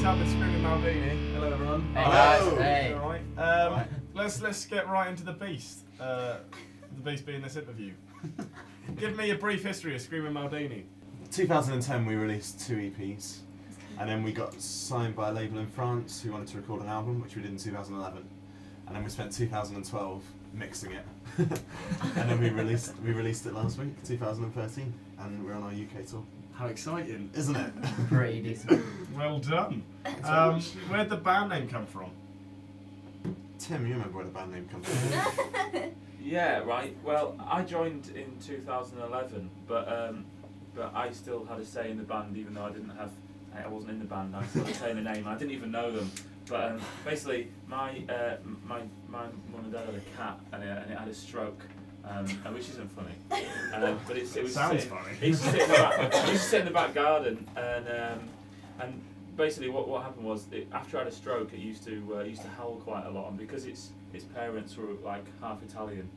bathtub with Screaming Maldini. Hello everyone. Hey guys. Hey. Alright. Let's get right into the beast. The beast being this interview. Give me a brief history of Screaming Maldini. 2010 we released 2 EPs, and then we got signed by a label in France who wanted to record an album, which we did in 2011, and then we spent 2012 mixing it, and then we released it last week, 2013, and we're on our UK tour. How exciting, isn't it? Pretty decent. Well done. Where'd the band name come from? Tim, you remember where the band name comes from? Yeah, right. Well, I joined in 2011, but I still had a say in the band, even though I wasn't in the band. I still had a say in the name. I didn't even know them. But basically, my mum and dad had a cat, and it had a stroke, which isn't funny. But it sounds funny. It used to sit in the back garden, and basically what happened was after I had a stroke, it used to howl quite a lot, and because its parents were like half Italian,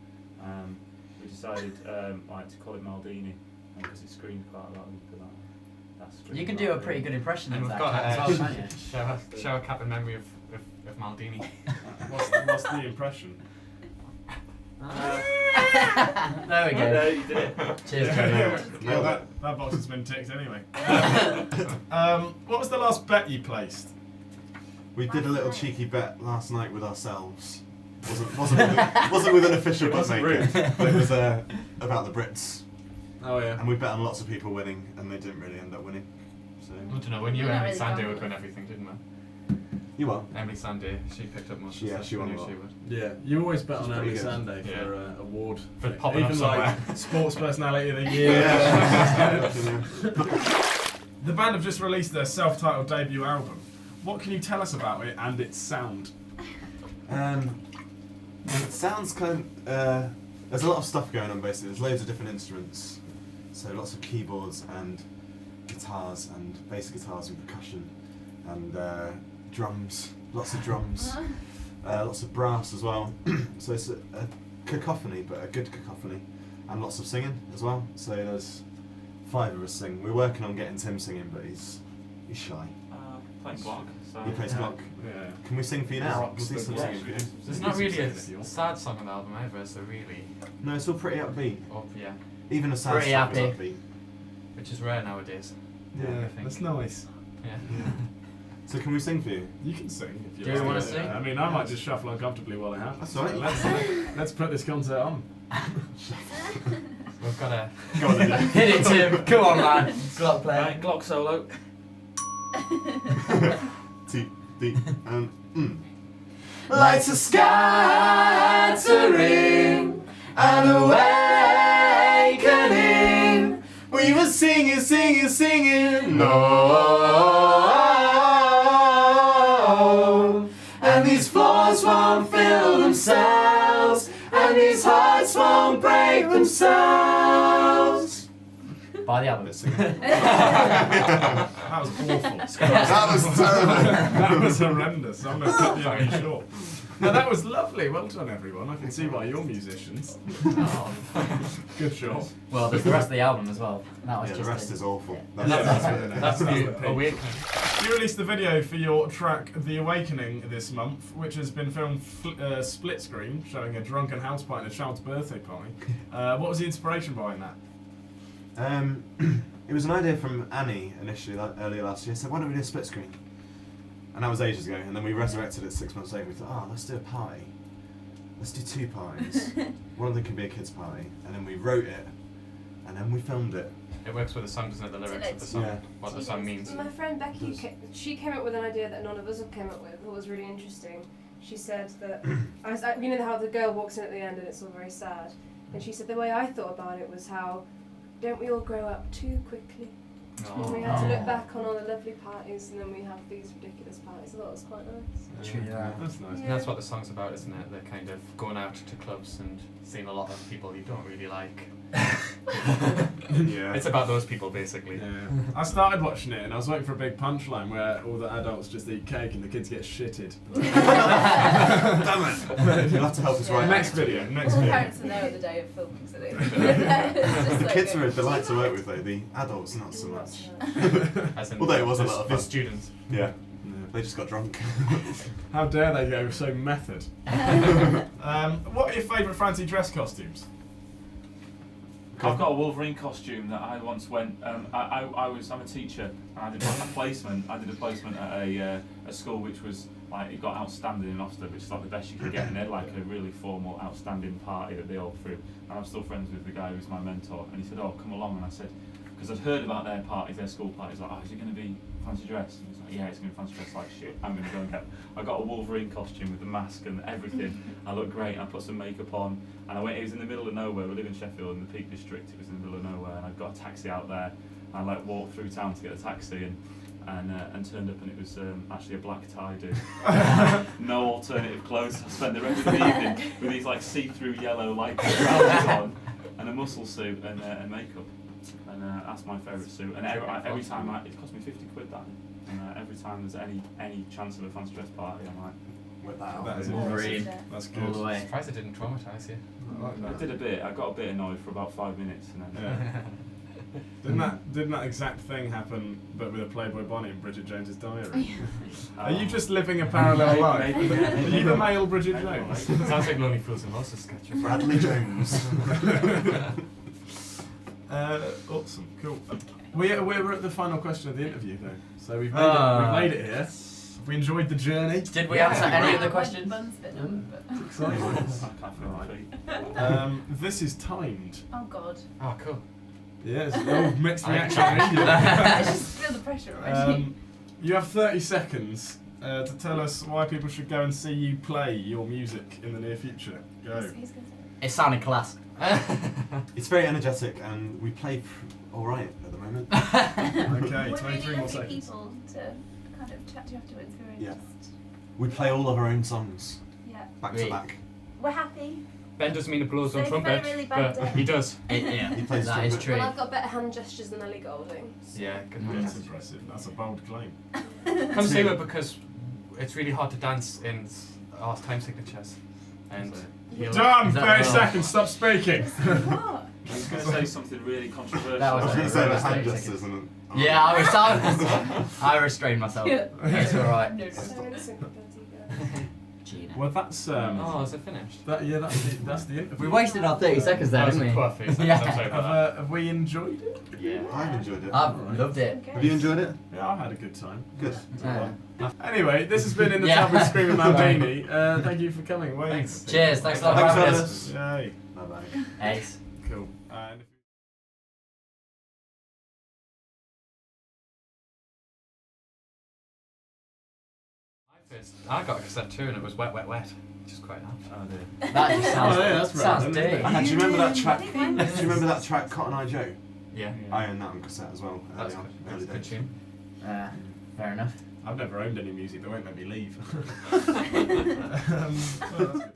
we decided to call it Maldini, because it screamed quite a lot. You can do a pretty good impression and of we've that got cat as well, can't you? show a cap in memory of Maldini. What's the impression? There we go. No, you did it. Cheers, Johnny. Yeah, that box has been ticked anyway. What was the last bet you placed? We did a little cheeky bet last night with ourselves. Wasn't with an official bookmaker, but it was about the Brits. Oh yeah. And we bet on lots of people winning, and they didn't really end up winning. So I don't know, when you We're not Emily really Sanday gone would with win it. everything, didn't we? you won. Emily Sanday, she picked up most of the Yeah, stuff. she won knew a lot. she would. Yeah, you always bet She's on pretty Emily good. Sanday Yeah. for award. For popping up even somewhere. like Sports Personality of the Year. Yeah. The band have just released their self-titled debut album. What can you tell us about it and its sound? It sounds kind of, there's a lot of stuff going on basically. There's loads of different instruments. So lots of keyboards and guitars and bass guitars and percussion and drums. Lots of drums. Lots of brass as well. So it's a cacophony, but a good cacophony. And lots of singing as well. So there's 5 of us sing. We're working on getting Tim singing, but he's shy. Playing block. So He plays block. Yeah. Can we sing for you now? Can we see some Yeah. singing for you? There's not really a sad song on the album either, so really No, it's all pretty upbeat. up, yeah. Even a sad Pretty song is happy. upbeat. Which is rare nowadays. Yeah, I think. that's nice. Yeah. So can we sing for you? You can sing if you Do you like. wanna sing? I mean, I might just shuffle uncomfortably while it happens. That's all right. So let's put this concert on. We've got a Go on then. Hit it, Tim. Come on, man. Glock play. Right, Glock solo. T, D, and Lights are scattering, an awakening. we were singing, singing, singing. No. And these floors won't fill themselves, and these hearts won't break themselves. Buy the album. That was awful. That was terrible. That was horrendous. I'm going to cut the interview short. No, that was lovely. Well done, everyone. I can see why you're musicians. Oh. Good job. Well, there's the rest of the album as well. That was Yeah, just the rest a- is awful. Yeah, that's the the peak. awakening. You released the video for your track The Awakening this month, which has been filmed split screen, showing a drunken house party at a child's birthday party. What was the inspiration behind that? It was an idea from Annie initially, earlier last year. So why don't we do a split screen? And that was ages ago. And then we resurrected it 6 months later. We thought, oh, let's do a party. Let's do 2 parties. One of them can be a kids' party. And then we wrote it, and then we filmed it. It works with the song, doesn't it? The lyrics of the song, Yeah. what the song means. My friend Becky, she came up with an idea that none of us have came up with, that was really interesting. She said that, you know how the girl walks in at the end and it's all very sad, and she said the way I thought about it was how, don't we all grow up too quickly? And we had to look back on all the lovely parties, and then we have these ridiculous parties. I thought it was quite nice. True, yeah. That's nice. And that's what the song's about, isn't it? They're kind of going out to clubs and seeing a lot of people you don't really like. Yeah. It's about those people, basically. Yeah. I started watching it and I was waiting for a big punchline where all the adults just eat cake and the kids get shitted. Damn it! You'll have to help us Yeah. right Next video, next All video. parents are there at the day of filming, so they. The kids are a delight to work with though, the adults not so much. As in Although it was a the, lot of the fun. students. Yeah. They just got drunk. How dare they go so method? What are your favourite fancy dress costumes? I've got a Wolverine costume that I once went. I'm a teacher. And I did a placement. I did a placement at a school which was like it got outstanding in Oxford, which is like the best you could get. And they had like a really formal, outstanding party that they all threw. And I'm still friends with the guy who's my mentor. And he said, "Oh, come along." And I said, because I'd heard about their parties, their school parties. Like, "Oh, is it going to be fancy dress?" And he's like, "Yeah, it's going to be fancy dress." Like, shit, I'm going to go and get. I got a Wolverine costume with the mask and everything. I looked great. I put some makeup on, and I went. It was in the middle of nowhere. We live in Sheffield, in the Peak District. It was in the middle of nowhere, and I got a taxi out there. And I like walked through town to get a taxi, and turned up, and it was actually a black tie dude. No alternative clothes. I spent the rest of the evening with these like see-through yellow light trousers on, and a muscle suit and makeup. And that's my favourite suit. And every time it cost me 50 quid that. And every time there's any chance of a fancy dress party, I'm like, With that out. That is Wolverine. impressive. That's good. All the way. Surprised it didn't traumatise you. I like I that. did a bit. I got a bit annoyed for about 5 minutes, and then. Yeah. Didn't that exact thing happen, but with a Playboy Bonnie in Bridget Jones's Diary? Are you just living a parallel life? Maybe, yeah. Are you the male Bridget Maybe. Jones? Sounds like Lonely Fools and Horses sketch. Bradley Jones. Awesome, cool. We're at the final question of the interview though, so we've made it here. Have we enjoyed the journey? Did we Yeah, answer it'd be any great. of the questions? Buns bit on, but- It's exciting. I can't feel my feet. This is timed. Oh god. Oh, cool. Yes, mixed I reaction. I just feel the pressure already. You have 30 seconds to tell us why people should go and see you play your music in the near future. Go. Who's gonna say it? It sounded class. It's very energetic, and we play all right at the moment. Okay, We're 23 really more lovely seconds. people to kind of chat to afterwards. We're Yeah. just, We play all of our own songs, yeah. back to Really? back. We're happy. Ben doesn't mean to blow his own So it's trumpet, very, really bad but day. he does. Yeah, He plays that is trumpet. true. Well, I've got better hand gestures than Ellie Goulding. so- Yeah, good Mm. man. That's impressive. That's a bold claim. Come see it because it's really hard to dance in our time signatures. And he'll- Done! Is that 30 wrong? seconds, stop speaking! What? I was going to say something really controversial. That I was was going to it. say the That's hand 30 gestures seconds. and. Yeah, I restrained myself. Yeah. It's alright. No, no. So innocent compared to you guys. Gina. Well, that's Oh, is it finished? that's the interview. We wasted our 30 seconds there, That was didn't we? a poor face. Yeah. I'm sorry about Have we enjoyed it? Yeah. I've enjoyed it. I've loved it. Okay. Have you enjoyed it? Yeah, I had a good time. Good. Anyway, this has been In the Yeah. Tub with Screaming Maldini. Thank you for coming. Wayne. Thanks. Cheers, thanks a lot for Thanks, having fellas. us. Yay. Bye bye. Ace. Cool. And I got a cassette too, and it was Wet, Wet, Wet, which is quite nice. Oh dear. That just sounds, Oh, yeah, that's sounds random, isn't it? deep. And do you remember that track? I Do think mine you remember that track, Cotton Eye Joe? Yeah. I own that on cassette as well. That's early good. on, That's early a good days. tune. Um, Fair enough. I've never owned any music. They won't let me leave. Well, that's good.